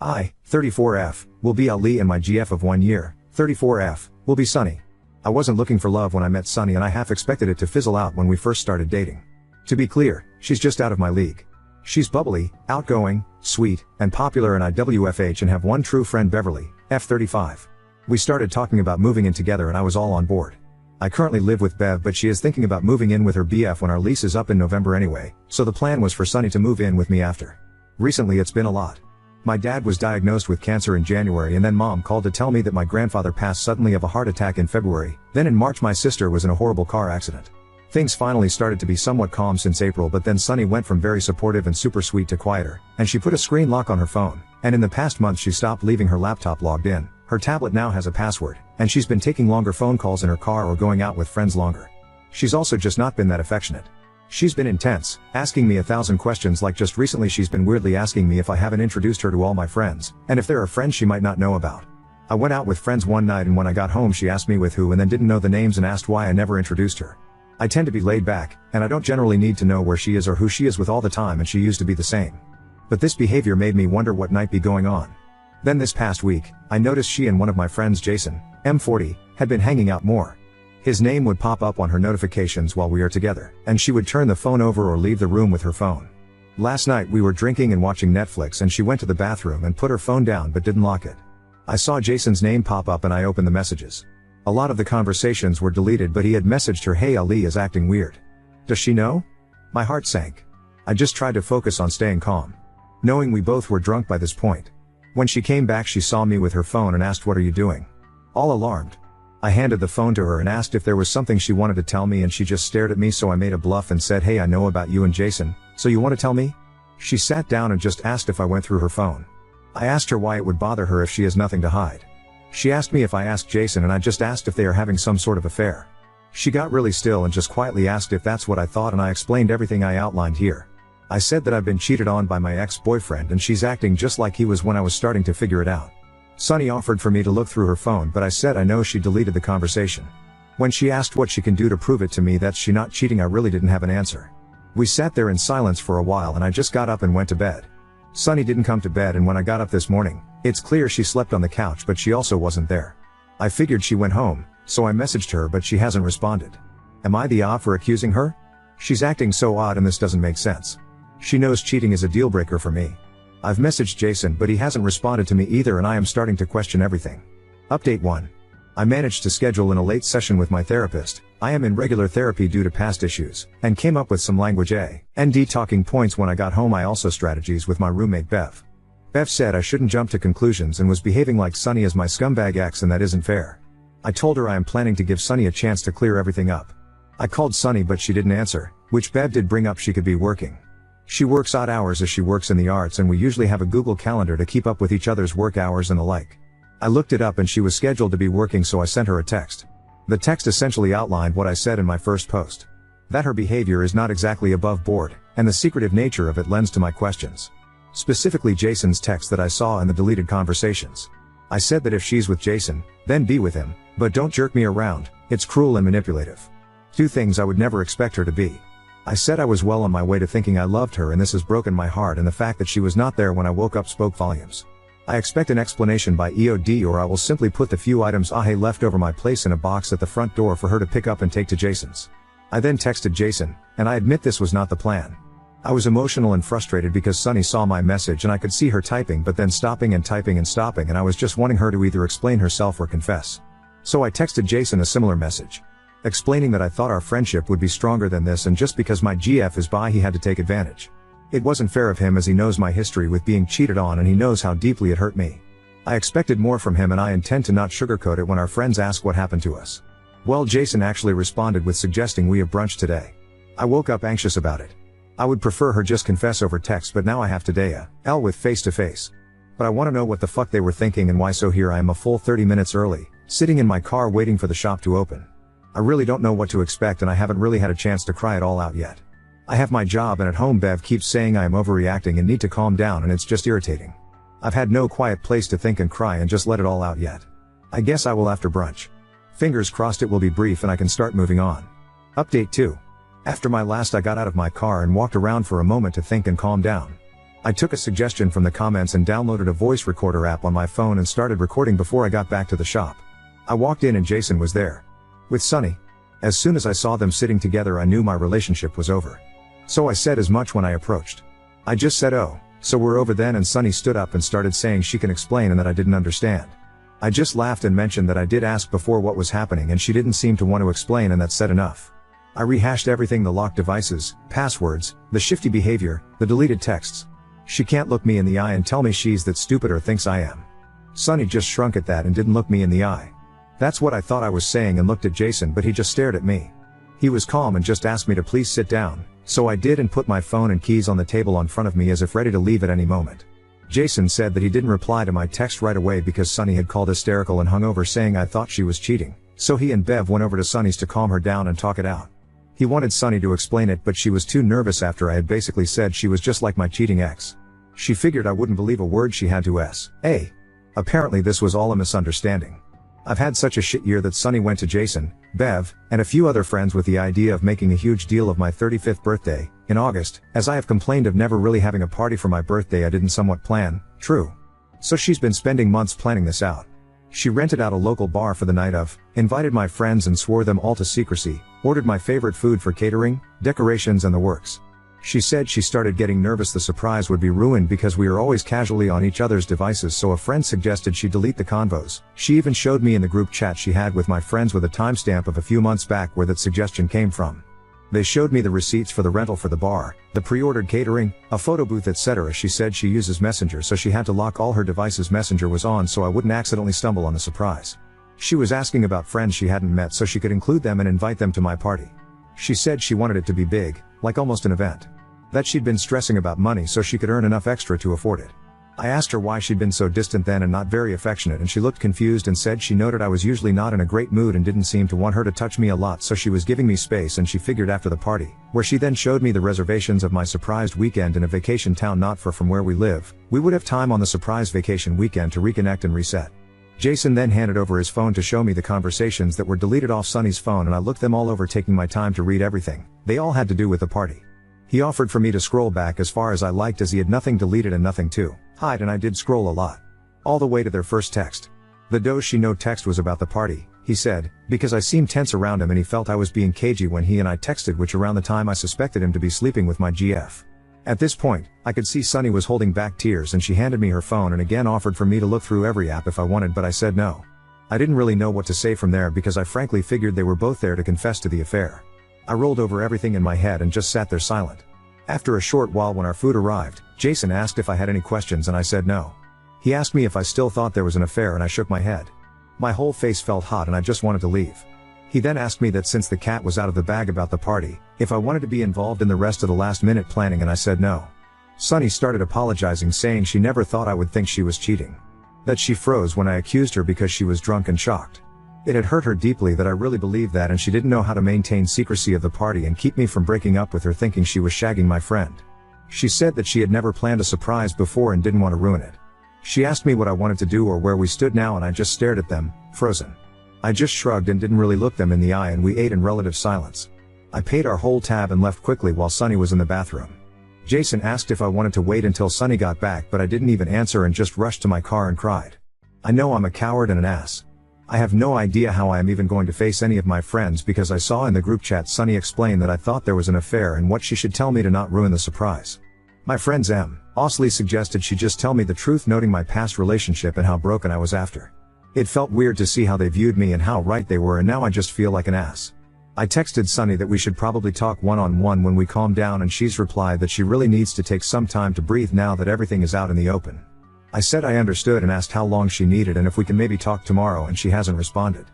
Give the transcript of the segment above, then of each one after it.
34F, will be Ali and my GF of 1 year. 34F, will be Sunny. I wasn't looking for love when I met Sunny and I half expected it to fizzle out when we first started dating. To be clear, she's just out of my league. She's bubbly, outgoing, sweet, and popular in IWFH and have one true friend Beverly, F35. We started talking about moving in together and I was all on board. I currently live with Bev but she is thinking about moving in with her BF when our lease is up in November anyway, so the plan was for Sunny to move in with me after. Recently it's been a lot. My dad was diagnosed with cancer in January and then mom called to tell me that my grandfather passed suddenly of a heart attack in February, then in March my sister was in a horrible car accident. Things finally started to be somewhat calm since April but then Sunny went from very supportive and super sweet to quieter, and she put a screen lock on her phone, and in the past month she stopped leaving her laptop logged in, her tablet now has a password, and she's been taking longer phone calls in her car or going out with friends longer. She's also just not been that affectionate. She's been intense, asking me 1,000 questions like just recently she's been weirdly asking me if I haven't introduced her to all my friends, and if there are friends she might not know about. I went out with friends one night and when I got home she asked me with who and then didn't know the names and asked why I never introduced her. I tend to be laid back, and I don't generally need to know where she is or who she is with all the time and she used to be the same. But this behavior made me wonder what might be going on. Then this past week, I noticed she and one of my friends Jason, M40, had been hanging out more. His name would pop up on her notifications while we are together, and she would turn the phone over or leave the room with her phone. Last night we were drinking and watching Netflix and she went to the bathroom and put her phone down but didn't lock it. I saw Jason's name pop up and I opened the messages. A lot of the conversations were deleted but he had messaged her, "Hey, Ali is acting weird. Does she know?" My heart sank. I just tried to focus on staying calm, knowing we both were drunk by this point. When she came back she saw me with her phone and asked, "What are you doing?" All alarmed. I handed the phone to her and asked if there was something she wanted to tell me and she just stared at me, so I made a bluff and said, "Hey, I know about you and Jason, so you want to tell me?" She sat down and just asked if I went through her phone. I asked her why it would bother her if she has nothing to hide. She asked me if I asked Jason and I just asked if they are having some sort of affair. She got really still and just quietly asked if that's what I thought and I explained everything I outlined here. I said that I've been cheated on by my ex-boyfriend and she's acting just like he was when I was starting to figure it out. Sunny offered for me to look through her phone but I said I know she deleted the conversation. When she asked what she can do to prove it to me that she's not cheating I really didn't have an answer. We sat there in silence for a while and I just got up and went to bed. Sunny didn't come to bed and when I got up this morning, it's clear she slept on the couch but she also wasn't there. I figured she went home, so I messaged her but she hasn't responded. Am I the odd for accusing her? She's acting so odd and this doesn't make sense. She knows cheating is a deal breaker for me. I've messaged Jason but he hasn't responded to me either and I am starting to question everything. Update 1. I managed to schedule in a late session with my therapist. I am in regular therapy due to past issues, and came up with some language A&D talking points when I got home. I also strategies with my roommate Bev. Bev said I shouldn't jump to conclusions and was behaving like Sunny is my scumbag ex and that isn't fair. I told her I am planning to give Sunny a chance to clear everything up. I called Sunny but she didn't answer, which Bev did bring up she could be working. She works odd hours as she works in the arts and we usually have a Google Calendar to keep up with each other's work hours and the like. I looked it up and she was scheduled to be working, so I sent her a text. The text essentially outlined what I said in my first post. That her behavior is not exactly above board, and the secretive nature of it lends to my questions. Specifically Jason's text that I saw in the deleted conversations. I said that if she's with Jason, then be with him, but don't jerk me around, it's cruel and manipulative. 2 things I would never expect her to be. I said I was well on my way to thinking I loved her and this has broken my heart, and the fact that she was not there when I woke up spoke volumes. I expect an explanation by EOD or I will simply put the few items I left over my place in a box at the front door for her to pick up and take to Jason's. I then texted Jason, and I admit this was not the plan. I was emotional and frustrated because Sunny saw my message and I could see her typing but then stopping and typing and stopping, and I was just wanting her to either explain herself or confess. So I texted Jason a similar message, explaining that I thought our friendship would be stronger than this and just because my GF is bi he had to take advantage. It wasn't fair of him as he knows my history with being cheated on and he knows how deeply it hurt me. I expected more from him and I intend to not sugarcoat it when our friends ask what happened to us. Well, Jason actually responded with suggesting we have brunch today. I woke up anxious about it. I would prefer her just confess over text, but now I have to with face to face. But I want to know what the fuck they were thinking and why, so here I am a full 30 minutes early, sitting in my car waiting for the shop to open. I really don't know what to expect and I haven't really had a chance to cry it all out yet. I have my job and at home Bev keeps saying I am overreacting and need to calm down, and it's just irritating. I've had no quiet place to think and cry and just let it all out yet. I guess I will after brunch. Fingers crossed it will be brief and I can start moving on. Update 2. After my last I got out of my car and walked around for a moment to think and calm down. I took a suggestion from the comments and downloaded a voice recorder app on my phone and started recording before I got back to the shop. I walked in and Jason was there. With Sunny. As soon as I saw them sitting together I knew my relationship was over. So I said as much when I approached. I just said, "Oh, so we're over then," and Sunny stood up and started saying she can explain and that I didn't understand. I just laughed and mentioned that I did ask before what was happening and she didn't seem to want to explain, and that said enough. I rehashed everything: the locked devices, passwords, the shifty behavior, the deleted texts. She can't look me in the eye and tell me she's that stupid or thinks I am. Sunny just shrunk at that and didn't look me in the eye. That's what I thought I was saying and looked at Jason, but he just stared at me. He was calm and just asked me to please sit down, so I did and put my phone and keys on the table in front of me as if ready to leave at any moment. Jason said that he didn't reply to my text right away because Sunny had called hysterical and hung over saying I thought she was cheating, so he and Bev went over to Sunny's to calm her down and talk it out. He wanted Sunny to explain it, but she was too nervous after I had basically said she was just like my cheating ex. She figured I wouldn't believe a word she had to say. Apparently this was all a misunderstanding. I've had such a shit year that Sunny went to Jason, Bev, and a few other friends with the idea of making a huge deal of my 35th birthday, in August, as I have complained of never really having a party for my birthday I didn't somewhat plan, true. So she's been spending months planning this out. She rented out a local bar for the night of, invited my friends and swore them all to secrecy, ordered my favorite food for catering, decorations and the works. She said she started getting nervous the surprise would be ruined because we are always casually on each other's devices, so a friend suggested she delete the convos. She even showed me in the group chat she had with my friends with a timestamp of a few months back where that suggestion came from. They showed me the receipts for the rental for the bar, the pre-ordered catering, a photo booth, etc. She said she uses Messenger, so she had to lock all her devices. Messenger was on so I wouldn't accidentally stumble on the surprise. She was asking about friends she hadn't met so she could include them and invite them to my party. She said she wanted it to be big, like almost an event. That she'd been stressing about money so she could earn enough extra to afford it. I asked her why she'd been so distant then and not very affectionate, and she looked confused and said she noted I was usually not in a great mood and didn't seem to want her to touch me a lot, so she was giving me space, and she figured after the party, where she then showed me the reservations of my surprised weekend in a vacation town not far from where we live, we would have time on the surprise vacation weekend to reconnect and reset. Jason then handed over his phone to show me the conversations that were deleted off Sunny's phone, and I looked them all over, taking my time to read everything. They all had to do with the party. He offered for me to scroll back as far as I liked as he had nothing deleted and nothing to hide, and I did scroll a lot. All the way to their first text. The "does she know" text was about the party, he said, because I seemed tense around him and he felt I was being cagey when he and I texted, which around the time I suspected him to be sleeping with my GF. At this point, I could see Sunny was holding back tears and she handed me her phone and again offered for me to look through every app if I wanted, but I said no. I didn't really know what to say from there because I frankly figured they were both there to confess to the affair. I rolled over everything in my head and just sat there silent. After a short while, when our food arrived, Jason asked if I had any questions and I said no. He asked me if I still thought there was an affair and I shook my head. My whole face felt hot and I just wanted to leave. He then asked me that since the cat was out of the bag about the party, if I wanted to be involved in the rest of the last minute planning, and I said no. Sunny started apologizing, saying she never thought I would think she was cheating. That she froze when I accused her because she was drunk and shocked. It had hurt her deeply that I really believed that, and she didn't know how to maintain secrecy of the party and keep me from breaking up with her, thinking she was shagging my friend. She said that she had never planned a surprise before and didn't want to ruin it. She asked me what I wanted to do or where we stood now, and I just stared at them, frozen. I just shrugged and didn't really look them in the eye, and we ate in relative silence. I paid our whole tab and left quickly while Sunny was in the bathroom. Jason asked if I wanted to wait until Sunny got back, but I didn't even answer and just rushed to my car and cried. I know I'm a coward and an ass. I have no idea how I am even going to face any of my friends because I saw in the group chat Sunny explain that I thought there was an affair and what she should tell me to not ruin the surprise. My friends Osley suggested she just tell me the truth, noting my past relationship and how broken I was after. It felt weird to see how they viewed me and how right they were, and now I just feel like an ass. I texted Sunny that we should probably talk one-on-one when we calm down, and she's replied that she really needs to take some time to breathe now that everything is out in the open. I said I understood and asked how long she needed and if we can maybe talk tomorrow, and she hasn't responded.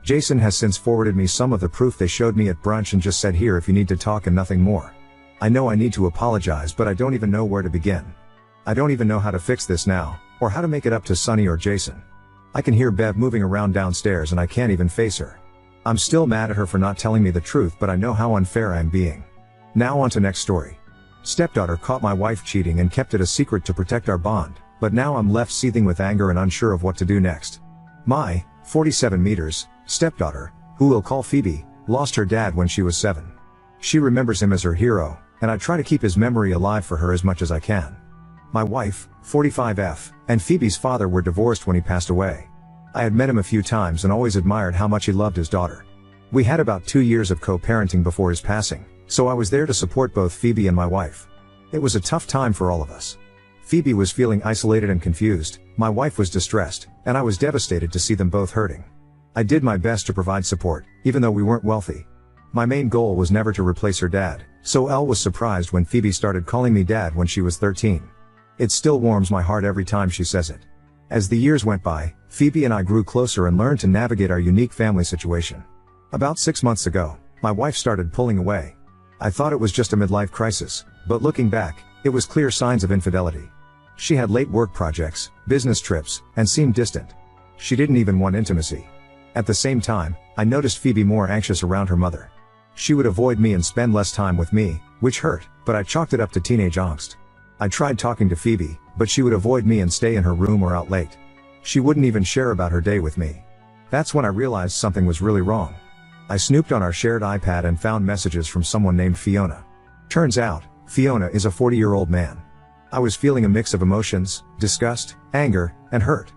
Jason has since forwarded me some of the proof they showed me at brunch and just said, "Here if you need to talk," and nothing more. I know I need to apologize, but I don't even know where to begin. I don't even know how to fix this now, or how to make it up to Sunny or Jason. I can hear Bev moving around downstairs and I can't even face her. I'm still mad at her for not telling me the truth, but I know how unfair I am being. Now on to next story. Stepdaughter caught my wife cheating and kept it a secret to protect our bond, but now I'm left seething with anger and unsure of what to do next. My 47 meters stepdaughter, who we'll call Phoebe, lost her dad when she was 7. She remembers him as her hero, and I try to keep his memory alive for her as much as I can. My wife, 45F, and Phoebe's father were divorced when he passed away. I had met him a few times and always admired how much he loved his daughter. We had about 2 years of co-parenting before his passing, so I was there to support both Phoebe and my wife. It was a tough time for all of us. Phoebe was feeling isolated and confused, my wife was distressed, and I was devastated to see them both hurting. I did my best to provide support, even though we weren't wealthy. My main goal was never to replace her dad, so Elle was surprised when Phoebe started calling me dad when she was 13. It still warms my heart every time she says it. As the years went by, Phoebe and I grew closer and learned to navigate our unique family situation. About 6 months ago, my wife started pulling away. I thought it was just a midlife crisis, but looking back, it was clear signs of infidelity. She had late work projects, business trips, and seemed distant. She didn't even want intimacy. At the same time, I noticed Phoebe more anxious around her mother. She would avoid me and spend less time with me, which hurt, but I chalked it up to teenage angst. I tried talking to Phoebe, but she would avoid me and stay in her room or out late. She wouldn't even share about her day with me. That's when I realized something was really wrong. I snooped on our shared iPad and found messages from someone named Fiona. Turns out, Fiona is a 40-year-old man. I was feeling a mix of emotions, disgust, anger, and hurt.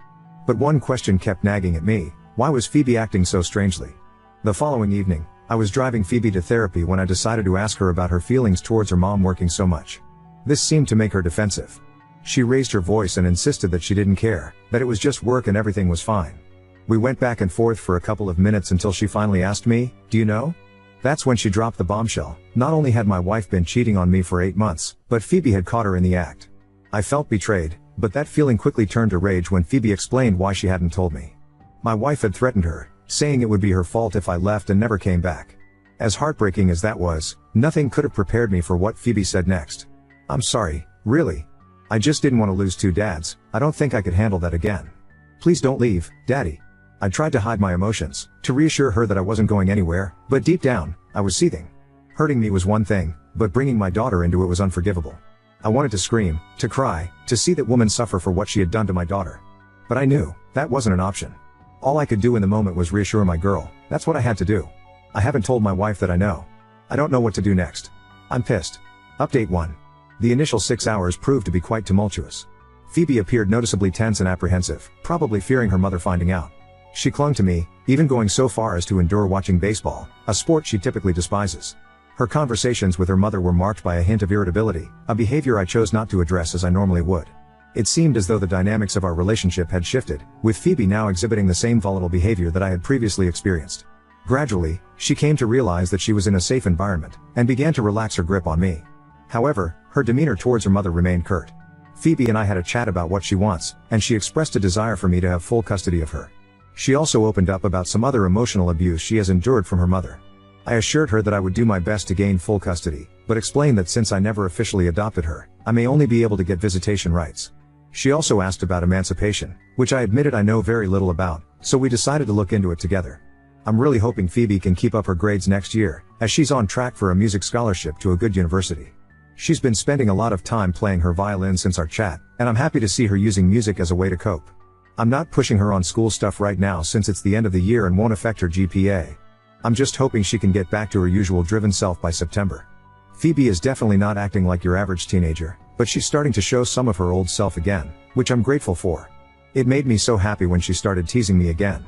But one question kept nagging at me: why was Phoebe acting so strangely? The following evening, I was driving Phoebe to therapy when I decided to ask her about her feelings towards her mom working so much. This seemed to make her defensive. She raised her voice and insisted that she didn't care, that it was just work and everything was fine. We went back and forth for a couple of minutes until she finally asked me, "Do you know?" That's when she dropped the bombshell. Not only had my wife been cheating on me for 8 months, but Phoebe had caught her in the act. I felt betrayed, but that feeling quickly turned to rage when Phoebe explained why she hadn't told me. My wife had threatened her, saying it would be her fault if I left and never came back. As heartbreaking as that was, nothing could have prepared me for what Phoebe said next. "I'm sorry, really. I just didn't want to lose 2 dads. I don't think I could handle that again. Please don't leave, Daddy." I tried to hide my emotions, to reassure her that I wasn't going anywhere, but deep down, I was seething. Hurting me was one thing, but bringing my daughter into it was unforgivable. I wanted to scream, to cry, to see that woman suffer for what she had done to my daughter. But I knew, that wasn't an option. All I could do in the moment was reassure my girl. That's what I had to do. I haven't told my wife that I know. I don't know what to do next. I'm pissed. Update 1. The initial 6 hours proved to be quite tumultuous. Phoebe appeared noticeably tense and apprehensive, probably fearing her mother finding out. She clung to me, even going so far as to endure watching baseball, a sport she typically despises. Her conversations with her mother were marked by a hint of irritability, a behavior I chose not to address as I normally would. It seemed as though the dynamics of our relationship had shifted, with Phoebe now exhibiting the same volatile behavior that I had previously experienced. Gradually, she came to realize that she was in a safe environment, and began to relax her grip on me. However, her demeanor towards her mother remained curt. Phoebe and I had a chat about what she wants, and she expressed a desire for me to have full custody of her. She also opened up about some other emotional abuse she has endured from her mother. I assured her that I would do my best to gain full custody, but explained that since I never officially adopted her, I may only be able to get visitation rights. She also asked about emancipation, which I admitted I know very little about, so we decided to look into it together. I'm really hoping Phoebe can keep up her grades next year, as she's on track for a music scholarship to a good university. She's been spending a lot of time playing her violin since our chat, and I'm happy to see her using music as a way to cope. I'm not pushing her on school stuff right now since it's the end of the year and won't affect her GPA. I'm just hoping she can get back to her usual driven self by September. Phoebe is definitely not acting like your average teenager, but she's starting to show some of her old self again, which I'm grateful for. It made me so happy when she started teasing me again.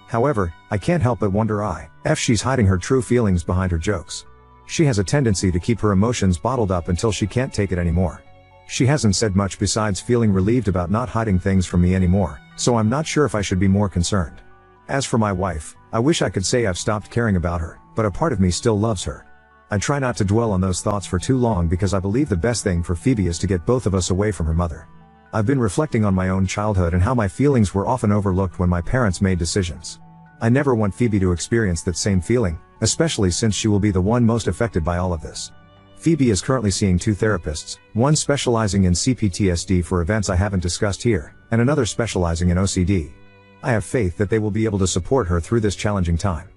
However, I can't help but wonder if she's hiding her true feelings behind her jokes. She has a tendency to keep her emotions bottled up until she can't take it anymore. She hasn't said much besides feeling relieved about not hiding things from me anymore, so I'm not sure if I should be more concerned. As for my wife, I wish I could say I've stopped caring about her, but a part of me still loves her. I try not to dwell on those thoughts for too long because I believe the best thing for Phoebe is to get both of us away from her mother. I've been reflecting on my own childhood and how my feelings were often overlooked when my parents made decisions. I never want Phoebe to experience that same feeling, especially since she will be the one most affected by all of this. Phoebe is currently seeing 2 therapists, one specializing in CPTSD for events I haven't discussed here, and another specializing in OCD. I have faith that they will be able to support her through this challenging time.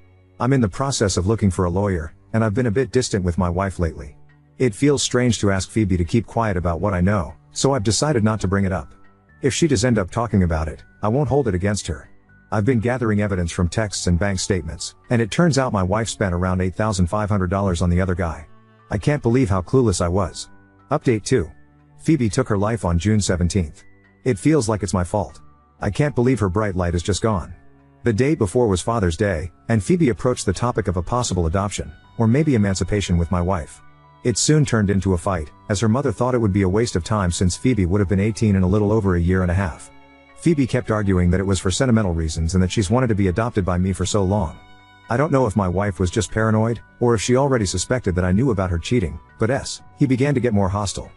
I'm in the process of looking for a lawyer, and I've been a bit distant with my wife lately. It feels strange to ask Phoebe to keep quiet about what I know, so I've decided not to bring it up. If she does end up talking about it, I won't hold it against her. I've been gathering evidence from texts and bank statements, and it turns out my wife spent around $8,500 on the other guy. I can't believe how clueless I was. Update 2. Phoebe took her life on June 17th. It feels like it's my fault. I can't believe her bright light is just gone. The day before was Father's Day, and Phoebe approached the topic of a possible adoption, or maybe emancipation with my wife. It soon turned into a fight, as her mother thought it would be a waste of time since Phoebe would have been 18 in a little over a year and a half. Phoebe kept arguing that it was for sentimental reasons and that she's wanted to be adopted by me for so long. I don't know if my wife was just paranoid, or if she already suspected that I knew about her cheating, but he began to get more hostile.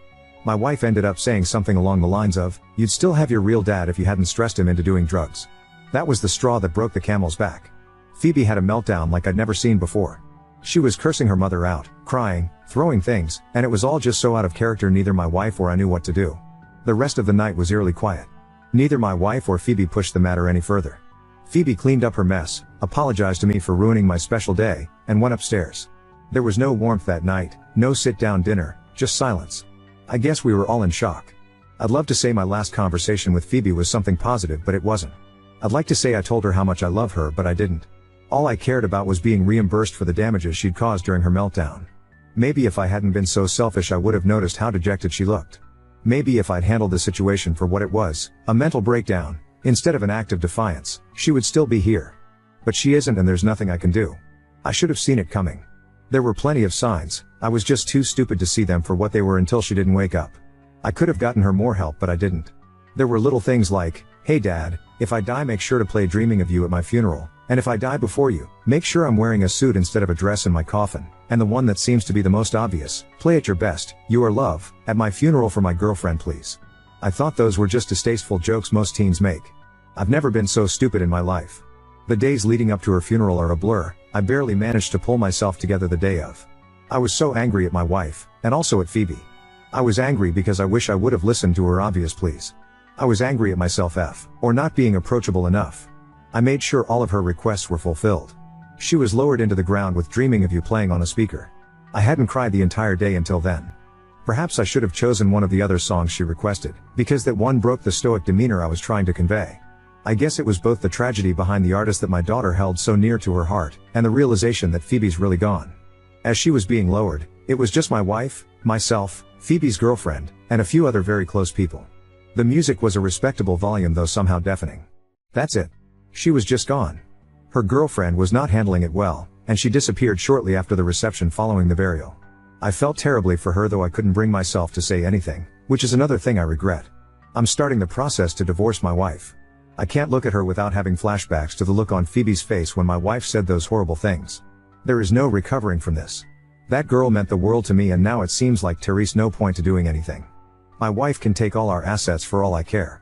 My wife ended up saying something along the lines of, "You'd still have your real dad if you hadn't stressed him into doing drugs." That was the straw that broke the camel's back. Phoebe had a meltdown like I'd never seen before. She was cursing her mother out, crying, throwing things, and it was all just so out of character neither my wife or I knew what to do. The rest of the night was eerily quiet. Neither my wife or Phoebe pushed the matter any further. Phoebe cleaned up her mess, apologized to me for ruining my special day, and went upstairs. There was no warmth that night, no sit-down dinner, just silence. I guess we were all in shock. I'd love to say my last conversation with Phoebe was something positive, but it wasn't. I'd like to say I told her how much I love her, but I didn't. All I cared about was being reimbursed for the damages she'd caused during her meltdown. Maybe if I hadn't been so selfish I would have noticed how dejected she looked. Maybe if I'd handled the situation for what it was, a mental breakdown, instead of an act of defiance, she would still be here. But she isn't, and there's nothing I can do. I should have seen it coming. There were plenty of signs, I was just too stupid to see them for what they were until she didn't wake up. I could have gotten her more help, but I didn't. There were little things like, "Hey Dad, if I die make sure to play Dreaming of You at my funeral, and if I die before you, make sure I'm wearing a suit instead of a dress in my coffin," and the one that seems to be the most obvious, "Play at your best, you are love, at my funeral for my girlfriend please." I thought those were just distasteful jokes most teens make. I've never been so stupid in my life. The days leading up to her funeral are a blur, I barely managed to pull myself together the day of. I was so angry at my wife, and also at Phoebe. I was angry because I wish I would have listened to her obvious pleas. I was angry at myself for not being approachable enough. I made sure all of her requests were fulfilled. She was lowered into the ground with Dreaming of You playing on a speaker. I hadn't cried the entire day until then. Perhaps I should have chosen one of the other songs she requested, because that one broke the stoic demeanor I was trying to convey. I guess it was both the tragedy behind the artist that my daughter held so near to her heart, and the realization that Phoebe's really gone. As she was being lowered, it was just my wife, myself, Phoebe's girlfriend, and a few other very close people. The music was a respectable volume though somehow deafening. That's it. She was just gone. Her girlfriend was not handling it well, and she disappeared shortly after the reception following the burial. I felt terribly for her though I couldn't bring myself to say anything, which is another thing I regret. I'm starting the process to divorce my wife. I can't look at her without having flashbacks to the look on Phoebe's face when my wife said those horrible things. There is no recovering from this. That girl meant the world to me, and now it seems like there's no point to doing anything. My wife can take all our assets for all I care.